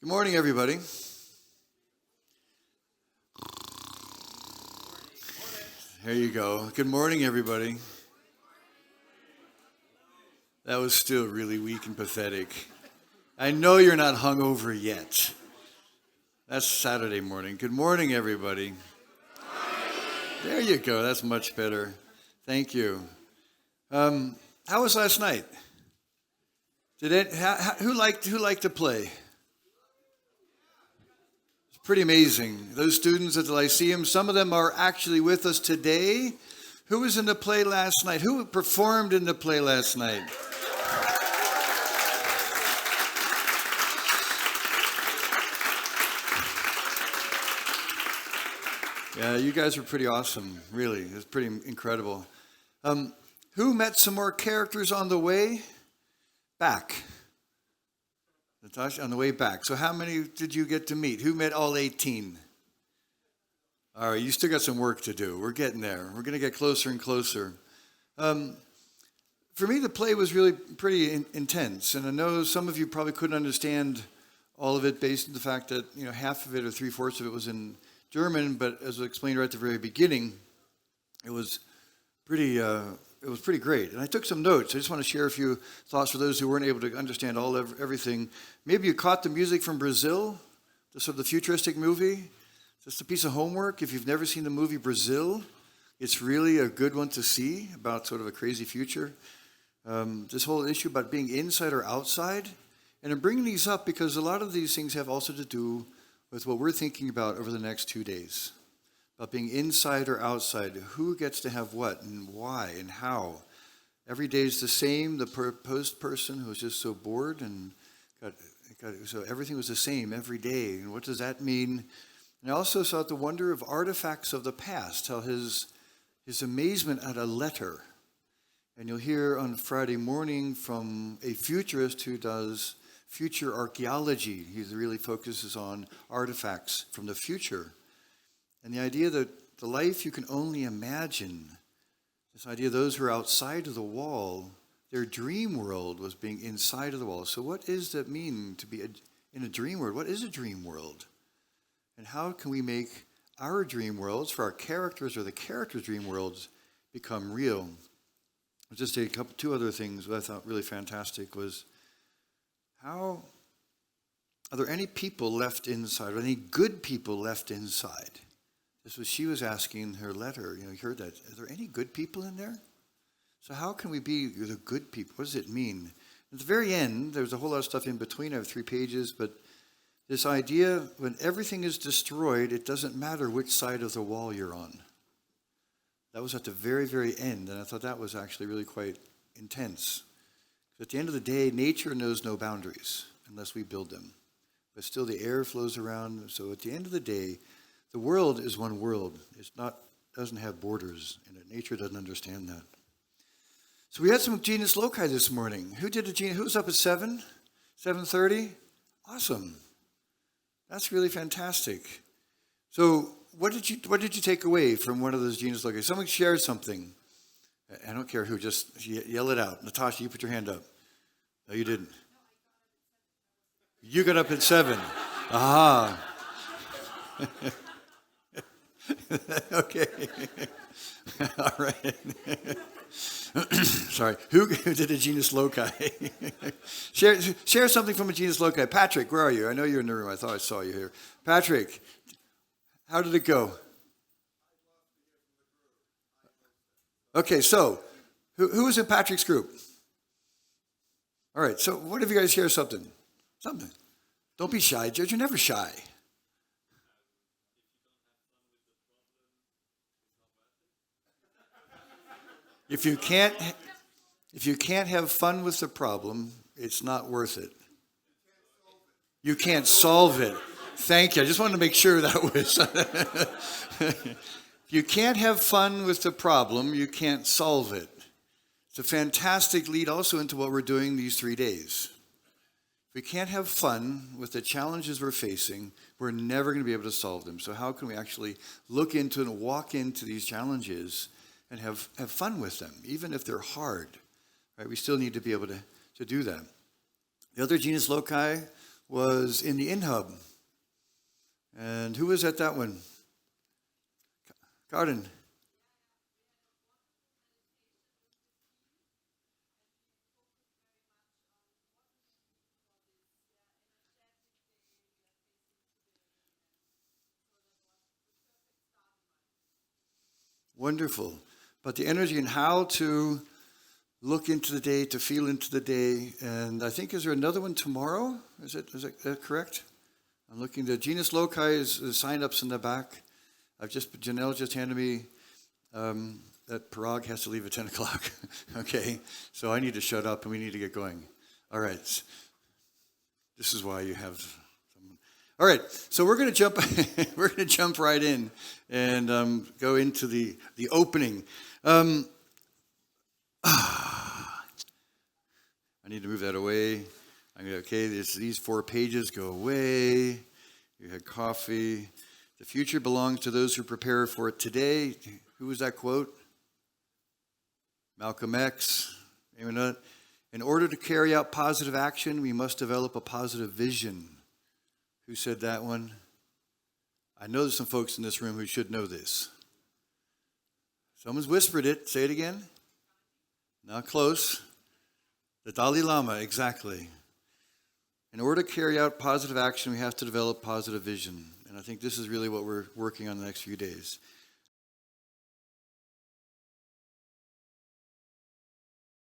Good morning, everybody. There you go. Good morning, everybody. That was still really weak and pathetic. I know you're not hungover yet. That's Saturday morning. Good morning, everybody. There you go. That's much better. Thank you. How was last night? Who liked to play? Pretty amazing. Those students at the Lyceum, some of them are actually with us today. Who was in the play last night? Who performed in the play last night? Yeah, you guys are pretty awesome, really. It's pretty incredible. Who met some more characters on the way back? Natasha, on the way back. So how many did you get to meet? Who met all 18? All right, you still got some work to do. We're getting there. We're going to get closer and closer. For me, the play was really pretty intense. And I know some of you probably couldn't understand all of it based on the fact that, half of it or three-fourths of it was in German. But as I explained right at the very beginning, it was pretty great. And I took some notes. I just want to share a few thoughts for those who weren't able to understand everything. Maybe you caught the music from Brazil, the sort of the futuristic movie. Just a piece of homework. If you've never seen the movie Brazil, it's really a good one to see about sort of a crazy future. This whole issue about being inside or outside. And I'm bringing these up because a lot of these things have also to do with what we're thinking about over the next 2 days. About being inside or outside, who gets to have what and why and how. Every day is the same. The proposed person who was just so bored and so everything was the same every day. And what does that mean? And I also saw the wonder of artifacts of the past, how his amazement at a letter. And you'll hear on Friday morning from a futurist who does future archaeology. He really focuses on artifacts from the future. And the idea that the life you can only imagine, this idea of those who are outside of the wall, their dream world was being inside of the wall. So what does that mean to be in a dream world? What is a dream world? And how can we make our dream worlds for our characters or the characters' dream worlds become real? I'll just say two other things that I thought really fantastic was are there any people left inside, or any good people left inside? This was she was asking in her letter. You heard that. Are there any good people in there? So how can we be the good people? What does it mean? At the very end, there's a whole lot of stuff in between. I have 3 pages, but this idea, when everything is destroyed, it doesn't matter which side of the wall you're on. That was at the very, very end, and I thought that was actually really quite intense. At the end of the day, nature knows no boundaries unless we build them. But still the air flows around. So at the end of the day, the world is one world. Doesn't have borders in it. Nature doesn't understand that. So we had some Genus Loci this morning. Who was up at 7? 7:30? Awesome. That's really fantastic. So what did you take away from one of those Genus Loci? Someone shared something. I don't care who, just yell it out. Natasha, you put your hand up. No, you didn't. You got up at 7. Aha. Okay. All right. Sorry. Who did a Genus Loci? Share something from a Genus Loci. Patrick, where are you? I know you're in the room. I thought I saw you here. Patrick, how did it go? Okay, so who was in Patrick's group? All right, so what if you guys share something? Something. Don't be shy, Judge. You're never shy. If you can't have fun with the problem, it's not worth it. You can't solve it. Thank you. I just wanted to make sure that was. If you can't have fun with the problem, you can't solve it. It's a fantastic lead also into what we're doing these 3 days. If we can't have fun with the challenges we're facing, we're never going to be able to solve them. So how can we actually look into and walk into these challenges and have fun with them, even if they're hard? Right? We still need to be able to do that. The other Genus Loci was in the in-hub. And who was at that one? Garden. Wonderful. But the energy and how to look into the day, to feel into the day. And I think, is there another one tomorrow? Is that correct? I'm looking. The Genus Loci is sign-ups in the back. Janelle just handed me that Parag has to leave at 10 o'clock. Okay, so I need to shut up and we need to get going. All right. This is why you have someone. All right, so we're going to jump. We're going to jump right in and go into the opening. I need to move that away. Okay, these 4 pages go away. You had coffee. The future belongs to those who prepare for it today. Who was that quote? Malcolm X. Anyone? In order to carry out positive action, we must develop a positive vision. Who said that one? I know there's some folks in this room who should know this. Someone's whispered it. Say it again. Not close. The Dalai Lama, exactly. In order to carry out positive action, we have to develop positive vision. And I think this is really what we're working on the next few days.